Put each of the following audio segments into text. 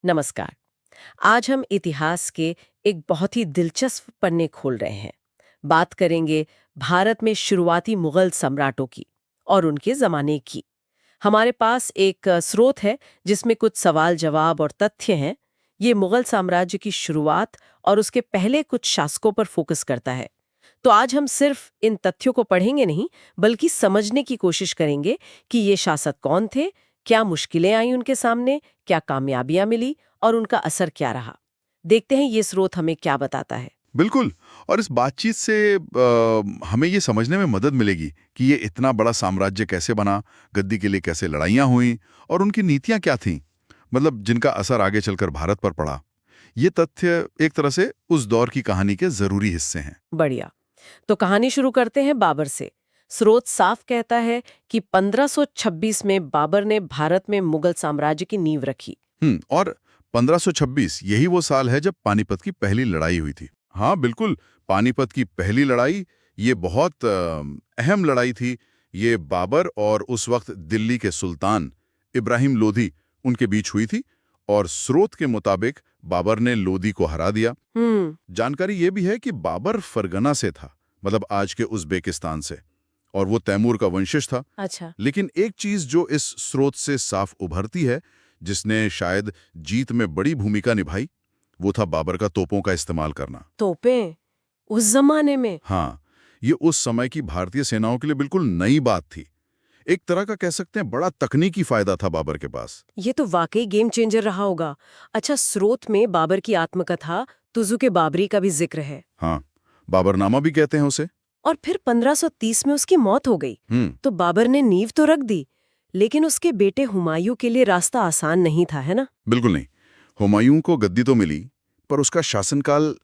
नमस्कार। आज हम इतिहास के एक बहुत ही दिलचस्प पन्ने खोल रहे हैं। बात करेंगे भारत में शुरुआती मुगल सम्राटों की और उनके जमाने की। हमारे पास एक स्रोत है जिसमें कुछ सवाल जवाब और तथ्य हैं। ये मुगल साम्राज्य की शुरुआत और उसके पहले कुछ शासकों पर फोकस करता है। तो आज हम सिर्फ इन तथ्यों को पढ़ेंगे नहीं, बल्कि समझने की कोशिश करेंगे कि ये शासक कौन थे, क्या मुश्किलें आई उनके सामने, क्या कामयाबियां मिली और उनका असर क्या रहा। देखते हैं ये स्रोत हमें क्या बताता है। बिल्कुल। और इस बातचीत से हमें ये समझने में मदद मिलेगी कि ये इतना बड़ा साम्राज्य कैसे बना, गद्दी के लिए कैसे लड़ाइयाँ हुईं और उनकी नीतियाँ क्या थीं, मतलब जिनका असर आगे चलकर भारत पर पड़ा। ये तथ्य एक तरह से उस दौर की कहानी के ज़रूरी हिस्से हैं। बढ़िया। तो कहानी शुरू करते हैं बाबर से। स्रोत साफ कहता है कि 1526 में बाबर ने भारत में मुगल साम्राज्य की नींव रखी। और 1526 यही वो साल है जब पानीपत की पहली लड़ाई हुई थी। हाँ बिल्कुल, पानीपत की पहली लड़ाई ये बहुत अहम लड़ाई थी। ये बाबर और उस वक्त दिल्ली के सुल्तान इब्राहिम लोधी उनके बीच हुई थी और स्रोत के मुताबिक बाबर ने लोधी को हरा दिया। जानकारी ये भी है कि बाबर फरगना से था, मतलब आज के उज़्बेकिस्तान से, और वो तैमूर का वंशज था। अच्छा। लेकिन एक चीज जो इस स्रोत से साफ उभरती है, जिसने शायद जीत में बड़ी भूमिका निभाई, वो था बाबर का तोपों का इस्तेमाल करना। तोपें उस जमाने में? हाँ, ये उस समय की भारतीय सेनाओं के लिए बिल्कुल नई बात थी। एक तरह का कह सकते हैं बड़ा तकनीकी फायदा था बाबर के पास। ये तो वाकई गेम चेंजर रहा होगा। अच्छा, स्रोत में बाबर की आत्मकथा तुज़ुक-ए बाबरी का भी जिक्र है। हाँ, बाबरनामा भी कहते हैं उसे। और फिर 1530 में उसकी मौत हो गई। तो बाबर ने नींव तो रख दी, लेकिन उसके बेटे हुमायूं के लिए रास्ता आसान नहीं था, है ना? बिल्कुल नहीं। हुमायूं को गद्दी तो मिली, पर उसका शासनकाल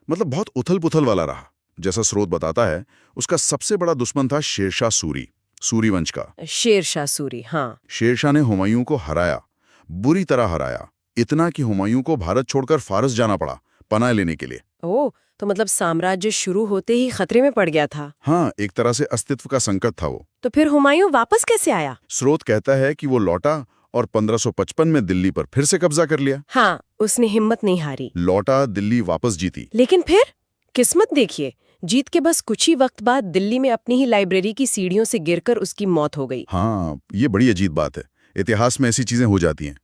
मतलब बहुत उथल-पुथल वाला रहा। जैसा स्रोत बताता है, उसका सबसे बड़ा दुश्मन था शेरशाह सूरी, सूरी वंश का। शेरशाह सूरी, हाँ। शेरशाह ने हुमायूं को हराया, बुरी तरह हराया, इतना कि हुमायूं को भारत छोड़कर फारस जाना पड़ा पनाह लेने के लिए। ओह, तो मतलब साम्राज्य शुरू होते ही खतरे में पड़ गया था। हाँ, एक तरह से अस्तित्व का संकट था वो। तो फिर हुमायूं वापस कैसे आया? स्रोत कहता है कि वो लौटा और 1555 में दिल्ली पर फिर से कब्जा कर लिया। हाँ, उसने हिम्मत नहीं हारी। लौटा, दिल्ली वापस जीती। लेकिन फिर किस्मत देखिए, जीत के बस कुछ ही वक्त बाद दिल्ली में अपनी ही लाइब्रेरी की सीढ़ियों से गिरकर उसकी मौत हो गई। हाँ, ये बड़ी अजीब बात है। इतिहास में ऐसी चीजें हो जाती हैं।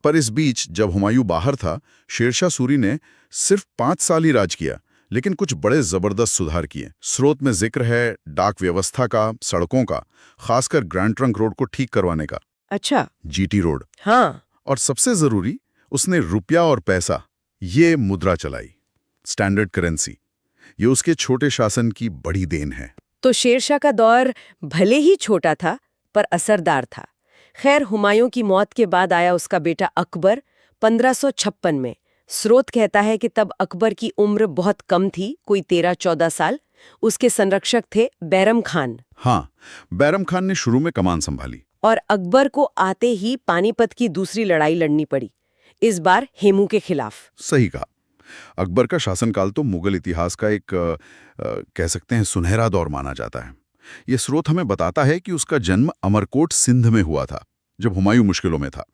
पर इस बीच जब हुमायूं बाहर था, शेरशाह सूरी ने सिर्फ 5 साल ही राज किया, लेकिन कुछ बड़े जबरदस्त सुधार किए। स्रोत में जिक्र है डाक व्यवस्था का, सड़कों का, खासकर ग्रैंड ट्रंक रोड को ठीक करवाने का। अच्छा। GT road. हाँ। और सबसे जरूरी, उसने रुपया और पैसा, ये मुद्रा चलाई, स्टैंडर्ड करेंसी। ये उसके छोटे शासन की बड़ी देन है। तो शेरशाह का दौर भले ही छोटा था, पर असरदार था। खैर, हुमायूं की मौत के बाद आया उसका बेटा अकबर 1556 में। स्रोत कहता है कि तब अकबर की उम्र बहुत कम थी, कोई 13-14 साल। उसके संरक्षक थे बैरम खान। हाँ, बैरम खान ने शुरू में कमान संभाली। और अकबर को आते ही पानीपत की दूसरी लड़ाई लड़नी पड़ी, इस बार हेमू के खिलाफ। सही कहा। अकबर का शासनकाल तो मुगल इतिहास का एक कह सकते हैं सुनहरा दौर माना जाता है। ये स्रोत हमें बताता है कि उसका जन्म अमरकोट सिंध में हुआ था, जब हुमायूं मुश्किलों में था।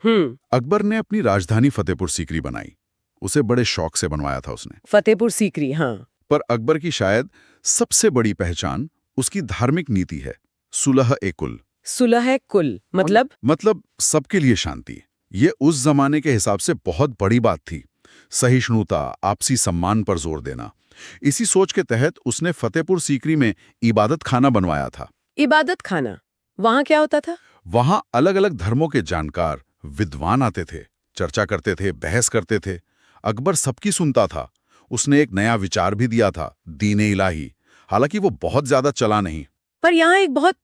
अकबर ने अपनी राजधानी फतेहपुर सीकरी बनाई। उसे बड़े शौक से बनवाया था उसने। फतेहपुर सीकरी, हाँ। पर अकबर की शायद सबसे बड़ी पहचान उसकी धार्मिक नीति है, सुलह-ए-कुल। सुलह-ए-कुल मतलब सबके लिए शांति। ये उस जमाने के हिसाब से बहुत बड़ी बात थी। सहिष्णुता, आपसी सम्मान पर जोर देना। इसी सोच के तहत उसने फतेहपुर सीकरी में इबादत खाना बनवाया था। इबादत खाना? वहां क्या होता था? वहां अलग अलग धर्मों के जानकार, विद्वान आते थे, चर्चा करते थे, बहस करते थे। अकबर सबकी सुनता था। उसने एक नया विचार भी दिया था, दीन-ए इलाही। हालांकि वो बहुत ज्यादा चला नहीं। पर यहाँ एक बहुत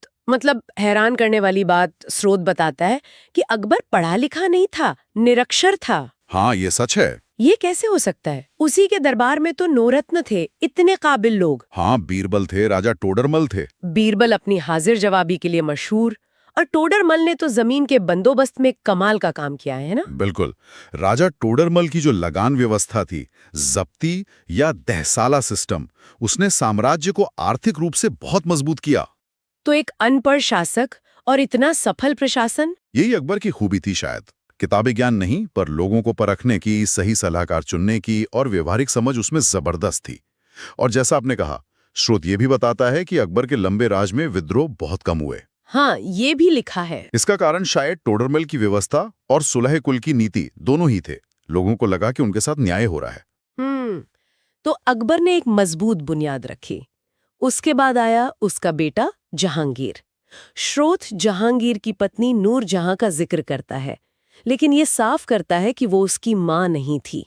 हैरान करने वाली बात स्रोत बताता है कि अकबर पढ़ा लिखा नहीं था, निरक्षर था। हाँ, ये सच है। ये कैसे हो सकता है? उसी के दरबार में तो नौरत्न थे, इतने काबिल लोग। हाँ, बीरबल थे, राजा टोडरमल थे। बीरबल अपनी हाजिर जवाबी के लिए मशहूर, और टोडरमल ने तो जमीन के बंदोबस्त में कमाल का काम किया है ना? बिल्कुल। राजा टोडरमल की जो लगान व्यवस्था थी, जब्ती या दहसाला सिस्टम, उसने साम्राज्य को आर्थिक रूप से बहुत मजबूत किया। तो एक अनपढ़ शासक और इतना सफल प्रशासन? यही अकबर की खूबी थी शायद। किताबी ज्ञान नहीं, पर लोगों को परखने की, सही सलाहकार चुनने की और व्यवहारिक समझ उसमें जबरदस्त थी। और जैसा आपने कहा, स्रोत ये भी बताता है कि अकबर के लंबे राज में विद्रोह बहुत कम हुए। हाँ, ये भी लिखा है। इसका कारण शायद टोडरमल की व्यवस्था और सुलह कुल की नीति दोनों ही थे। लोगों को लगा कि उनके साथ न्याय हो रहा है। तो अकबर ने एक मजबूत बुनियाद रखी। उसके बाद आया उसका बेटा जहांगीर। स्रोत जहांगीर की पत्नी नूरजहां का जिक्र करता है, लेकिन ये साफ करता है कि वो उसकी मां नहीं थी।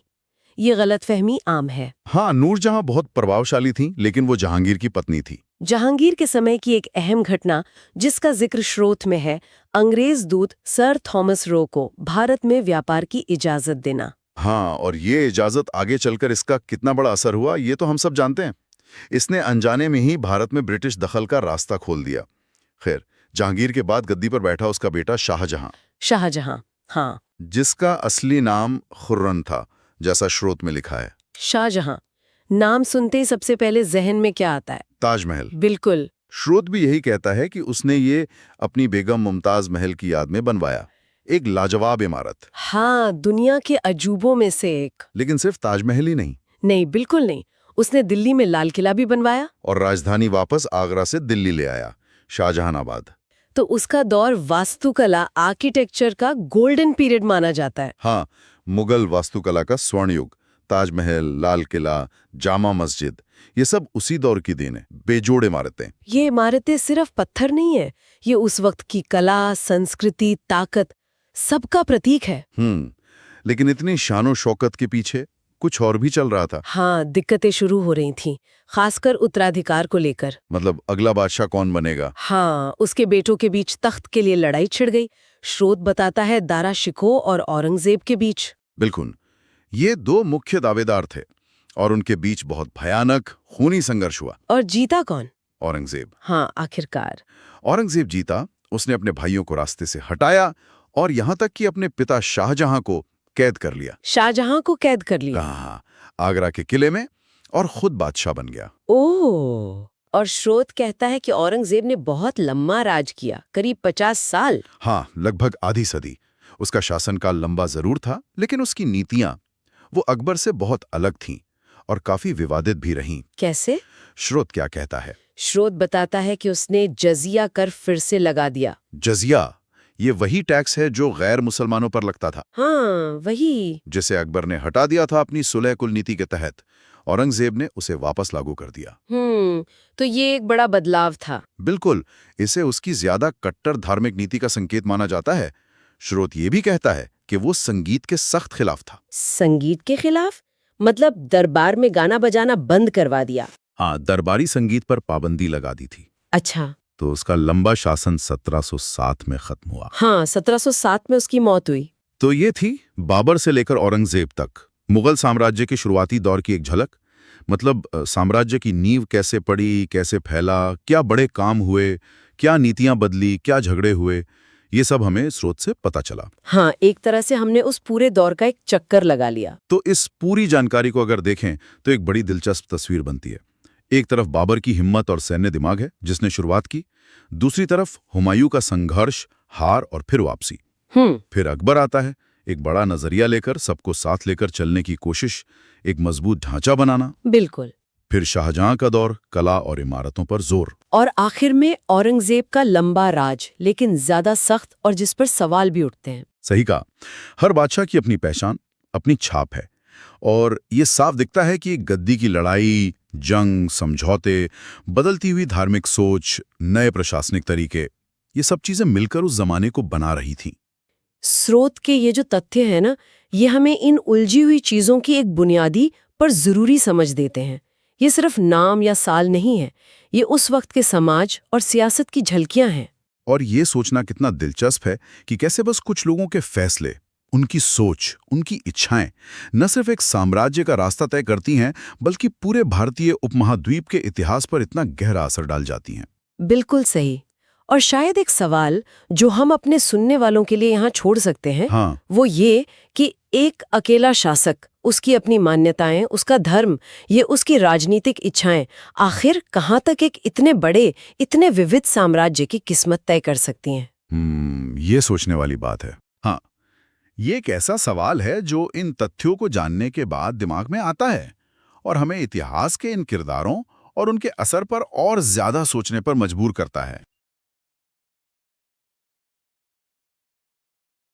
ये गलतफहमी आम है। हाँ, नूरजहां बहुत प्रभावशाली थी, लेकिन वो जहांगीर की पत्नी थी। जहांगीर के समय की एक अहम घटना जिसका जिक्र स्रोत में है, अंग्रेज दूत सर थॉमस रो को भारत में व्यापार की इजाजत देना। हाँ, और ये इजाजत आगे चलकर इसका कितना बड़ा असर हुआ, ये तो हम सब जानते हैं। इसने अनजाने में ही भारत में ब्रिटिश दखल का रास्ता खोल दिया। खैर, जहांगीर के बाद गद्दी पर बैठा उसका बेटा शाहजहां, शाहजहां, हाँ, जिसका असली नाम खुर्रम था, जैसा स्रोत में लिखा है। शाहजहां नाम सुनते ही सबसे पहले जहन में क्या आता है? ताजमहल। बिल्कुल। स्रोत भी यही कहता है कि उसने ये अपनी बेगम मुमताज महल की याद में बनवाया। एक लाजवाब इमारत। हाँ, दुनिया के अजूबों में से एक। लेकिन सिर्फ ताजमहल ही नहीं। नहीं, बिल्कुल नहीं। उसने दिल्ली में लाल किला भी बनवाया और राजधानी वापस आगरा से दिल्ली ले आया, शाहजहानाबाद। तो उसका दौर वास्तुकला आर्किटेक्चर का गोल्डन पीरियड माना जाता है। हाँ, मुगल वास्तुकला का स्वर्ण युग। ताजमहल, लाल किला, जामा मस्जिद, ये सब उसी दौर की देन है। बेजोड़ इमारतें। ये इमारतें सिर्फ पत्थर नहीं है, ये उस वक्त की कला, संस्कृति, ताकत सबका प्रतीक है। लेकिन इतनी शानो शौकत के पीछे कुछ और भी चल रहा था। हाँ, दिक्कतें शुरू हो रही थीं, खासकर उत्तराधिकार को लेकर। मतलब अगला बादशाह कौन बनेगा? हाँ, उसके बेटों के बीच तख्त के लिए लड़ाई छिड़ गई। स्रोत बताता है दारा शिकोह और औरंगजेब के बीच। बिल्कुल, ये दो मुख्य दावेदार थे और उनके बीच बहुत भयानक खूनी संघर्ष हुआ। और जीता कौन? औरंगजेब। हाँ, आखिरकार औरंगजेब जीता। उसने अपने भाइयों को रास्ते से हटाया और यहां तक कि अपने पिता शाहजहां को कैद कर लिया। शाहजहां को कैद कर लिया? हाँ, आगरा के किले में, और खुद बादशाह बन गया। ओह! और स्रोत कहता है कि औरंगजेब ने बहुत लंबा राज किया, करीब 50 साल। हाँ, लगभग आधी सदी। उसका शासनकाल लंबा जरूर था, लेकिन उसकी नीतियां वो अकबर से बहुत अलग थीं और काफी विवादित भी रहीं। कैसे? स्रोत क्या कहता है? स्रोत बताता है कि उसने जजिया कर फिर से लगा दिया। जजिया, ये वही टैक्स है जो गैर मुसलमानों पर लगता था। हाँ, वही। जिसे अकबर ने हटा दिया था अपनी सुलह कुल नीति के तहत। औरंगजेब ने उसे वापस लागू कर दिया। तो ये एक बड़ा बदलाव था। बिल्कुल, इसे उसकी ज्यादा कट्टर धार्मिक नीति का संकेत माना जाता है। स्रोत ये भी कहता है कि वो संगीत के सख्त खिलाफ था। संगीत के खिलाफ? मतलब दरबार में गाना बजाना बंद करवा दिया? हाँ, दरबारी संगीत पर पाबंदी लगा दी थी। अच्छा। तो उसका लंबा शासन 1707 में खत्म हुआ। हाँ, 1707 में उसकी मौत हुई। तो ये थी बाबर से लेकर औरंगजेब तक मुगल साम्राज्य के शुरुआती दौर की एक झलक। मतलब साम्राज्य की नींव कैसे पड़ी, कैसे फैला, क्या बड़े काम हुए, क्या नीतियां बदली, क्या झगड़े हुए, ये सब हमें स्रोत से पता चला। हाँ, एक तरह से हमने उस पूरे दौर का एक चक्कर लगा लिया। तो इस पूरी जानकारी को अगर देखें तो एक बड़ी दिलचस्प तस्वीर बनती है। एक तरफ बाबर की हिम्मत और सैन्य दिमाग है जिसने शुरुआत की, दूसरी तरफ हुमायूं का संघर्ष, हार और फिर वापसी। फिर अकबर आता है, एक बड़ा नजरिया लेकर, सबको साथ लेकर चलने की कोशिश, एक मजबूत ढांचा बनाना। बिल्कुल। फिर शाहजहां का दौर, कला और इमारतों पर जोर। और आखिर में औरंगजेब का लंबा राज, लेकिन ज्यादा सख्त और जिस पर सवाल भी उठते हैं। सही कहा, हर बादशाह की अपनी पहचान, अपनी छाप है। और ये साफ दिखता है कि गद्दी की लड़ाई, जंग, समझौते, बदलती हुई धार्मिक सोच, नए प्रशासनिक तरीके, ये सब चीजें मिलकर उस जमाने को बना रही थीं। स्रोत के ये जो तथ्य है ना, ये हमें इन उलझी हुई चीजों की एक बुनियादी पर जरूरी समझ देते हैं। ये सिर्फ नाम या साल नहीं है, ये उस वक्त के समाज और सियासत की झलकियां हैं। और ये सोचना कितना दिलचस्प है कि कैसे बस कुछ लोगों के फैसले, उनकी सोच, उनकी इच्छाएं न सिर्फ एक साम्राज्य का रास्ता तय करती हैं, बल्कि पूरे भारतीय उपमहाद्वीप के इतिहास पर इतना गहरा असर डाल जाती हैं। बिल्कुल सही। और शायद एक सवाल जो हम अपने सुनने वालों के लिए यहाँ छोड़ सकते हैं, वो ये कि एक अकेला शासक, उसकी अपनी मान्यताएं, उसका धर्म, ये उसकी राजनीतिक इच्छाएं, आखिर कहाँ तक एक इतने बड़े, इतने विविध साम्राज्य की किस्मत तय कर सकती हैं? ये सोचने वाली बात है। हाँ, ये एक ऐसा सवाल है जो इन तथ्यों को जानने के बाद दिमाग में आता है और हमें इतिहास के इन किरदारों और उनके असर पर और ज्यादा सोचने पर मजबूर करता है।